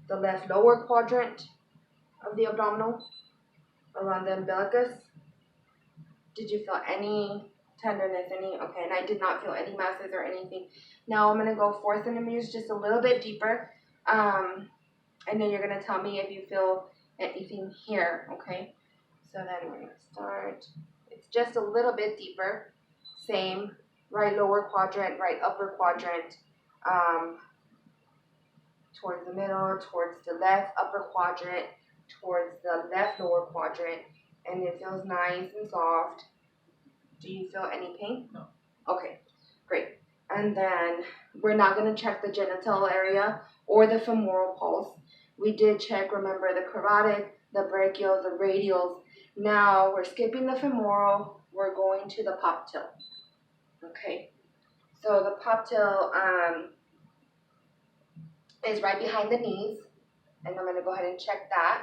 the left lower quadrant of the abdominal, around the umbilicus. Did you feel any tenderness, okay, and I did not feel any masses or anything. Now I'm going to go 4 centimeters, just a little bit deeper, and then you're going to tell me if you feel anything here, okay? So then we're going to start, it's just a little bit deeper, same, right lower quadrant, right upper quadrant, towards the middle, towards the left upper quadrant, towards the left lower quadrant, and it feels nice and soft. Do you feel any pain? No. Okay, great. And then we're not going to check the genital area or the femoral pulse. We did check, remember, the carotid, the brachial, the radials. Now we're skipping the femoral. We're going to the popliteal. Okay, so the popliteal is right behind the knees, and I'm going to go ahead and check that.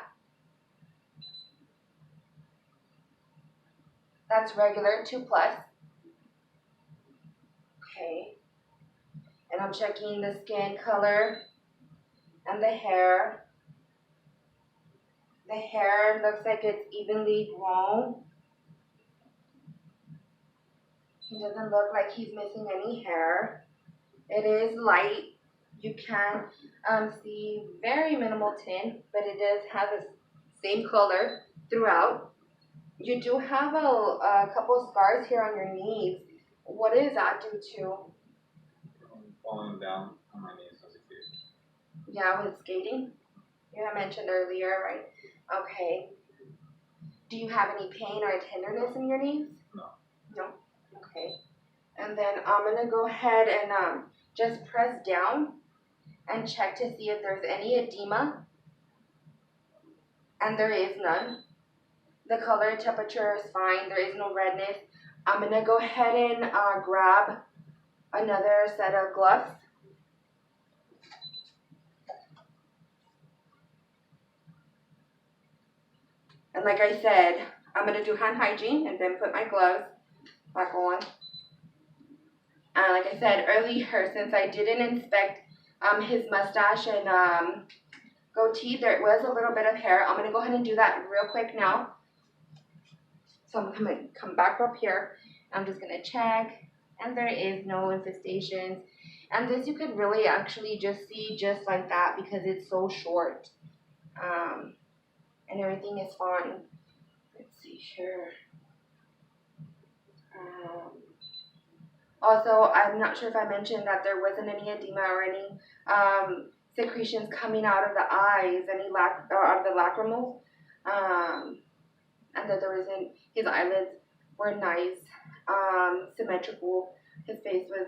That's regular, 2+. Okay, and I'm checking the skin color and the hair. The hair looks like it's evenly grown. He doesn't look like he's missing any hair. It is light. You can see very minimal tint, but it does have the same color throughout. You do have a couple scars here on your knees. What is that due to? Falling down on my knees as a kid. Yeah, with skating. You had mentioned earlier, right? Okay. Do you have any pain or tenderness in your knees? No. No? Okay. And then I'm going to go ahead and just press down and check to see if there's any edema. And there is none. The color and temperature is fine. There is no redness. I'm going to go ahead and grab another set of gloves. And like I said, I'm going to do hand hygiene and then put my gloves back on. Like I said earlier, since I didn't inspect his mustache and goatee, there was a little bit of hair. I'm going to go ahead and do that real quick now. So I'm going to come back up here. I'm just going to check. And there is no infestations. And this you could really actually just see just like that because it's so short. And everything is fine. Let's see here. Also, I'm not sure if I mentioned that there wasn't any edema or any secretions coming out of the eyes, out of the lacrimals, and that there wasn't. His eyelids were nice, symmetrical. His face was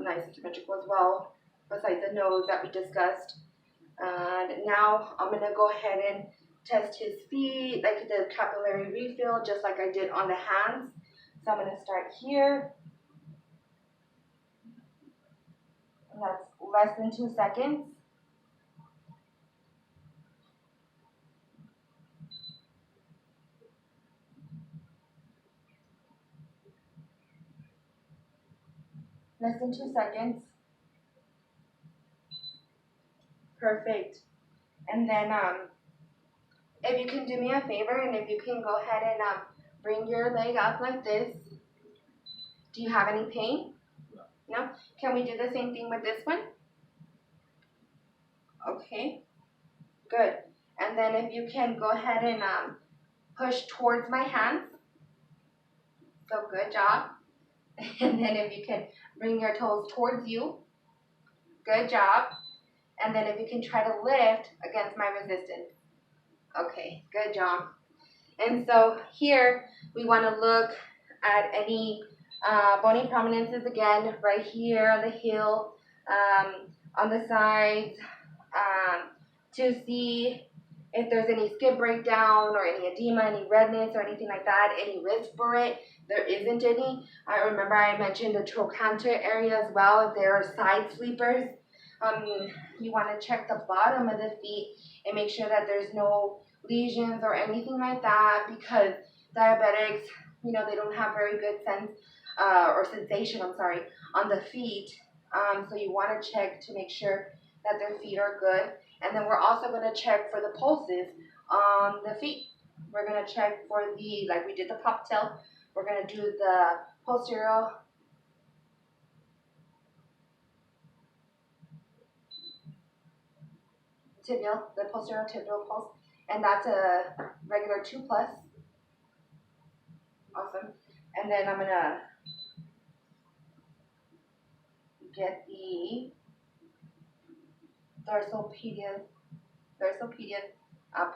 nice and symmetrical as well, besides the nose that we discussed. And now I'm gonna go ahead and test his feet, like the capillary refill, just like I did on the hands. So I'm gonna start here. And that's less than 2 seconds. Less than 2 seconds. Perfect. And then if you can do me a favor and if you can go ahead and bring your leg up like this. Do you have any pain? No. No? Can we do the same thing with this one? Okay. Good. And then if you can go ahead and push towards my hands. So good job. And then if you can bring your toes towards you. Good job. And then if you can try to lift against my resistance. Okay, good job. And so here we want to look at any bony prominences again, right here on the heel, on the sides, to see if there's any skin breakdown or any edema, any redness or anything like that, any risk for it. There isn't any. I remember I mentioned the trochanter area as well. If there are side sleepers, you want to check the bottom of the feet and make sure that there's no lesions or anything like that, because diabetics, they don't have very good sensation on the feet. So you want to check to make sure that their feet are good. And then we're also going to check for the pulses on the feet. We're going to check for the, like we did the pop tail, we're going to do the posterior tibial, the posterior tibial pulse, and that's a regular 2+. Awesome. And then I'm going to get the dorsopedial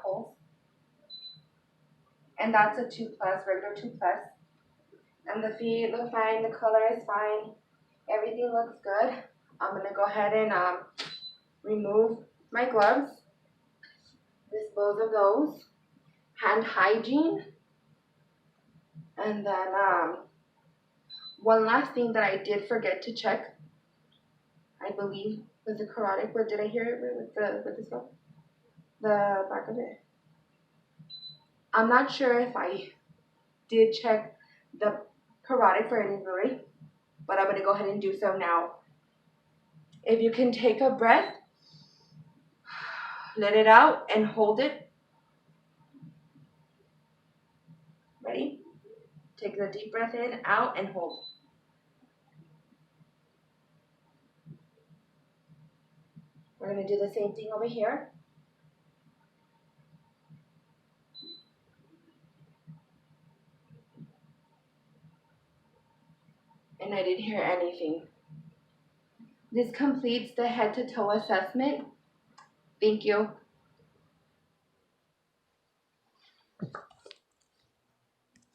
pulse, and that's a 2+, regular 2+. And the feet look fine, the color is fine, everything looks good. I'm gonna go ahead and remove my gloves, dispose of those, hand hygiene, and then one last thing that I did forget to check, I believe, was the carotid. What did I hear it with this one? The back of it. I'm not sure if I did check the carotid for any injury, but I'm going to go ahead and do so now. If you can take a breath, let it out and hold it. Ready? Take the deep breath in, out, and hold. We're going to do the same thing over here. And I didn't hear anything. This completes the head to toe assessment. Thank you.